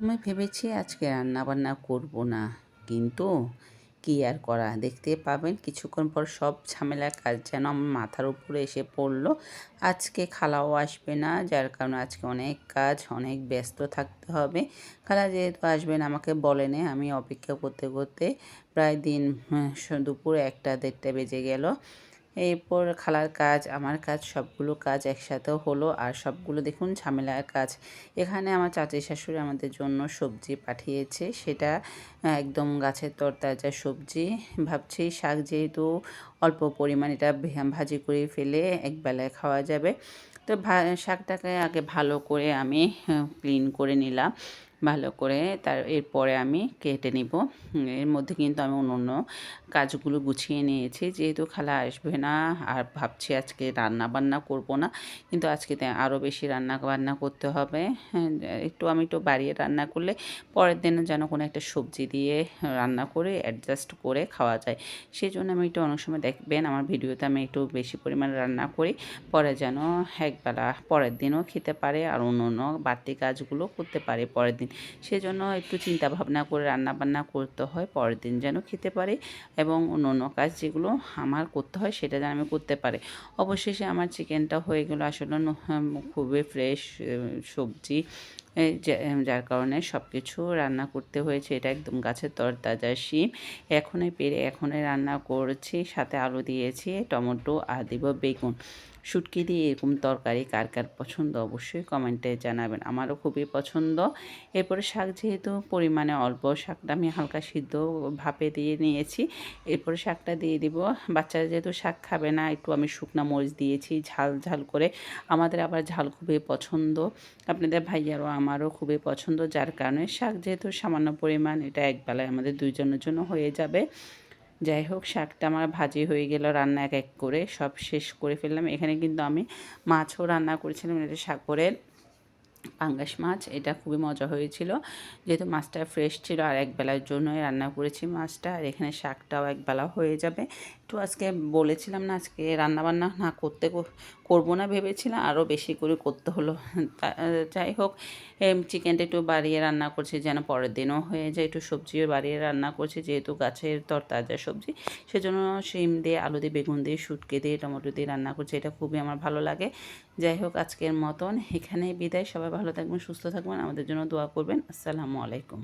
আমি ভেবেছি আজকে রান্নাবান্না করব না, কিন্তু কী আর করা, দেখতে পাবেন কিছুক্ষণ পর সব ঝামেলার কাজ যেন আমার মাথার উপরে এসে পড়লো। আজকে খালাও আসবে না, যার কারণে আজকে অনেক কাজ, অনেক ব্যস্ত থাকতে হবে। খালা যেহেতু আসবেন আমাকে বলেনি, আমি অপেক্ষা করতে করতে প্রায় দিন দুপুর 1টা-1:30 বেজে গেল। এরপর খালার কাজ, আমার কাজ, সবগুলো কাজ একসাথেও হলো, আর সবগুলো দেখুন ঝামেলার কাজ। এখানে আমার চাচি শাশুড়ি আমাদের জন্য সবজি পাঠিয়েছে, সেটা একদম গাছের তরতাজা সবজি। ভাবছি শাক যেহেতু অল্প পরিমাণ, এটা ভাজি করে ফেলে একবেলায় খাওয়া যাবে। তো শাকটাকে আগে ভালো করে আমি ক্লিন করে নিলাম, ভালো করে এরপরে আমি কেটে নিব। এর মধ্যে কিন্তু আমি অন্য কাজগুলো গুছিয়ে নিয়েছি, যেহেতু খালা আসবে না। আর ভাবছি আজকে রান্না বান্না করব না, কিন্তু আজকে আরও বেশি রান্না বান্না করতে হবে। হ্যাঁ, আমি একটু বাড়িয়ে রান্না করলে পরের দিন যেন কোনো একটা সবজি দিয়ে রান্না করে অ্যাডজাস্ট করে খাওয়া যায়। সেই জন্য আমি একটু অনেক সময় দেখবেন আমার ভিডিওতে আমি একটু বেশি পরিমাণে রান্না করি, পরে যেন একবেলা পরের দিনও খেতে পারে আর অন্য বাড়তি কাজগুলো করতে পারে পরের দিন। সেজন্য একটু চিন্তা ভাবনা করে রান্না বান্না করতে হয়, পরের দিন যেন খেতে পারে এবং অন্য কাজ যেগুলো আমার করতে হয় সেটা যেন আমি করতে পারি। অবশেষে আমার চিকেনটা হয়ে গেলো, আসলে খুবই ফ্রেশ সবজি, যার কারণে সব কিছু রান্না করতে হয়েছে। এটা একদম গাছের তরতাজা শিম, এখনই পেরে এখনই রান্না করেছি, সাথে আলু দিয়েছি, টমেটো আর দিব বেগুন। শুটকি দিয়ে এরকম তরকারি কার কার পছন্দ অবশ্যই কমেন্টে জানাবেন, আমারও খুবই পছন্দ। এরপরে শাক যেহেতু পরিমাণে অল্প, শাকটা আমি হালকা সিদ্ধ ভাপে দিয়ে নিয়েছি। এরপরে শাকটা দিয়ে দিব। বাচ্চারা যেহেতু শাক খাবে না, একটু আমি শুকনা মরিচ দিয়েছি ঝাল ঝাল করে। আমাদের আবার ঝাল খুবই পছন্দ, আপনাদের ভাইয়ারও আমারও খুবই পছন্দ, যার কারণে শাক যেহেতু সামান্য পরিমাণ, এটা একবেলায় আমাদের দুইজনের জন্য হয়ে যাবে। যাই হোক, শাকটা আমার ভাজি হয়ে গেল, রান্না এক এক করে সব শেষ করে ফেললাম। এখানে কিন্তু আমি মাছও রান্না করেছিলাম, এটা সাগরের পাঙ্গাস মাছ, এটা খুবই মজা হয়েছিল, যেহেতু মাছটা ফ্রেশ ছিল। আর একবেলার জন্যই রান্না করেছি মাছটা, আর এখানে শাকটাও একবেলা হয়ে যাবে। একটু আজকে বলেছিলাম না আজকে রান্নাবান্না না করবো না, ভেবেছিলাম আরও বেশি করে করতে হলো। যাই হোক, চিকেনটা একটু বাড়িয়ে রান্না করছি যেন পরের দিনও হয়ে যায়। একটু সবজিও বাড়িয়ে রান্না করছি, যেহেতু গাছের তরতাজা সবজি, সেজন্য শিম দিয়ে, আলু দিয়ে, বেগুন দিয়ে, শুটকি দিয়ে, টমেটো দিয়ে রান্না করছি, এটা খুবই আমার ভালো লাগে। যাই হোক, আজকের মতন এখানেই বিদায়। সবাই ভালো থাকবেন, সুস্থ থাকবেন, আমাদের জন্য দোয়া করবেন। আসসালামু আলাইকুম।